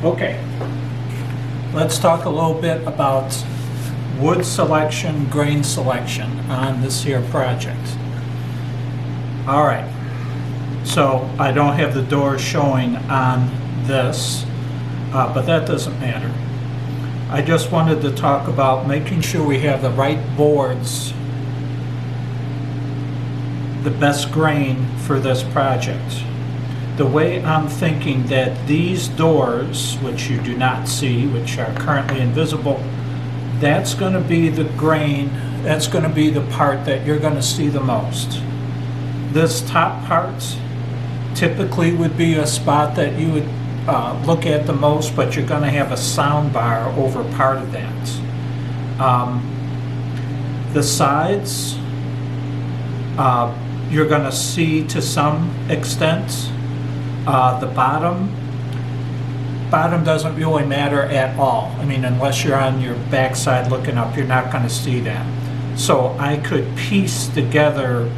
Okay, let's talk a little bit about wood selection, grain selection on this here project. All right, so I don't have the door showing on this, but that doesn't matter. I just wanted to talk about making sure we have the right boards, the best grain for this project. The way I'm thinking that these doors, which you do not see, which are currently invisible, that's going to be the grain, that's going to be the part that you're going to see the most. This top part typically would be a spot that you would look at the most, but you're going to have a sound bar over part of that. The sides, you're going to see to some extent. The bottom doesn't really matter at all. I mean, unless you're on your backside looking up, you're not going to see that. So I could piece together,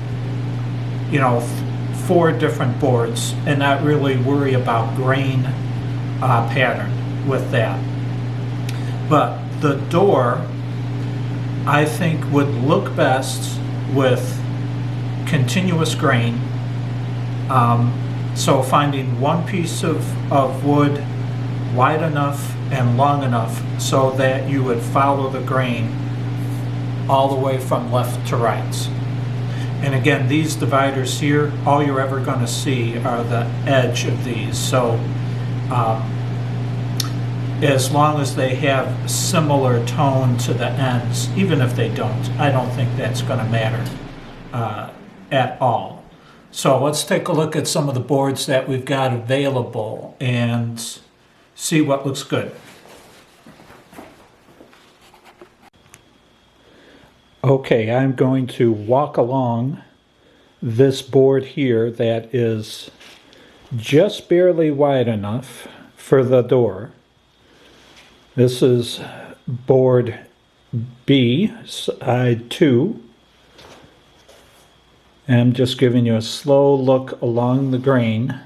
4 different boards and not really worry about grain pattern with that. But the door, I think, would look best with continuous grain. So finding one piece of wood wide enough and long enough so that you would follow the grain all the way from left to right. And again, these dividers here, all you're ever going to see are the edge of these. So as long as they have similar tone to the ends, even if they don't, I don't think that's going to matter at all. So let's take a look at some of the boards that we've got available and see what looks good. Okay, I'm going to walk along this board here that is just barely wide enough for the door. This is board B, side 2. I'm just giving you a slow look along the grain.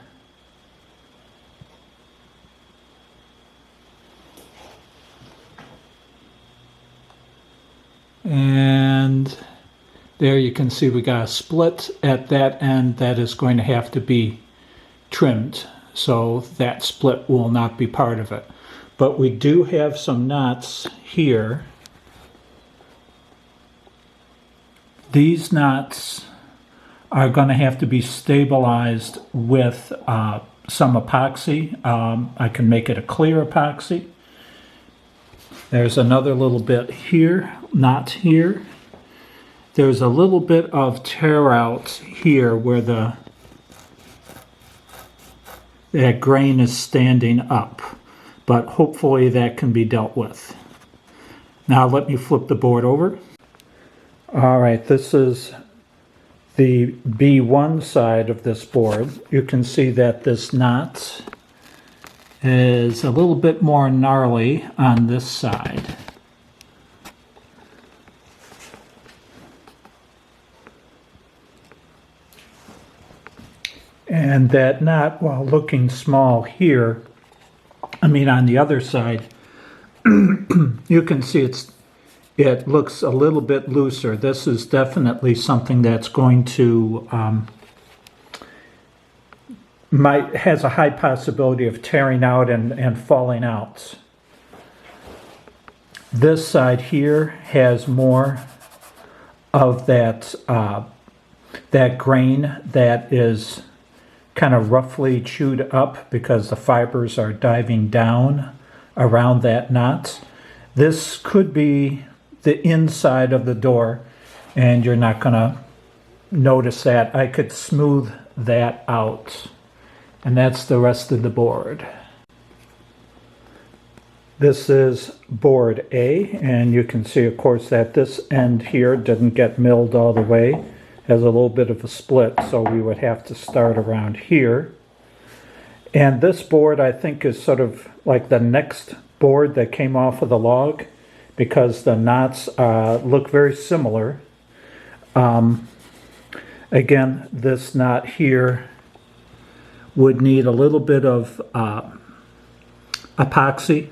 And there you can see we got a split at that end that is going to have to be trimmed. So that split will not be part of it. But we do have some knots here. These knots are going to have to be stabilized with some epoxy. I can make it a clear epoxy. There's another little bit here, knot here. There's a little bit of tear out here where that grain is standing up, but hopefully that can be dealt with. Now let me flip the board over. All right, this is the B1 side of this board. You can see that this knot is a little bit more gnarly on this side. And that knot, while looking small here, on the other side, you can see it looks a little bit looser. This is definitely something that's going to has a high possibility of tearing out and falling out. This side here has more of that grain that is kind of roughly chewed up because the fibers are diving down around that knot. This could be the inside of the door, and you're not going to notice that. I could smooth that out, and that's the rest of the board. This is board A, and you can see, of course, that this end here didn't get milled all the way. Has a little bit of a split, so we would have to start around here. And this board, I think, is sort of like the next board that came off of the log, because the knots look very similar. Again, this knot here would need a little bit of epoxy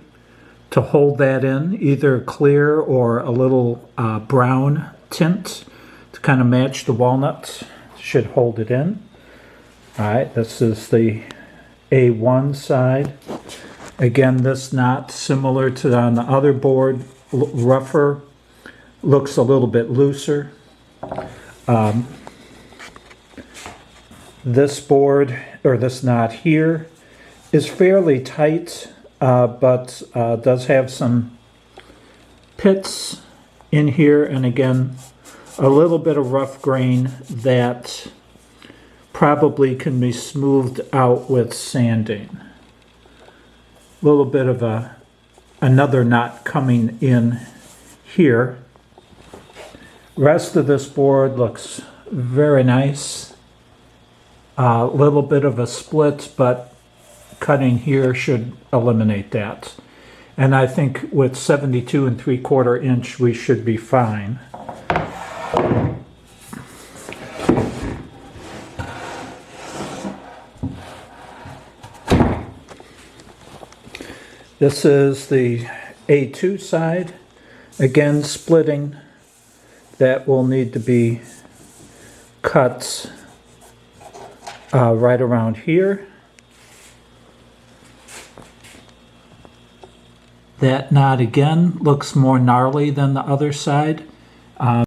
to hold that in, either clear or a little brown tint to kind of match the walnuts. Should hold it in. All right, this is the A1 side. Again, this not similar to on the other board, rougher, looks a little bit looser. This board, or this knot here, is fairly tight, but does have some pits in here, and again, a little bit of rough grain that probably can be smoothed out with sanding. A little bit of another knot coming in here. Rest of this board looks very nice. A little bit of a split, but cutting here should eliminate that. And I think with 72 3/4 inch we should be fine. This is the A2 side. Again, splitting. That will need to be cut right around here. That knot again looks more gnarly than the other side.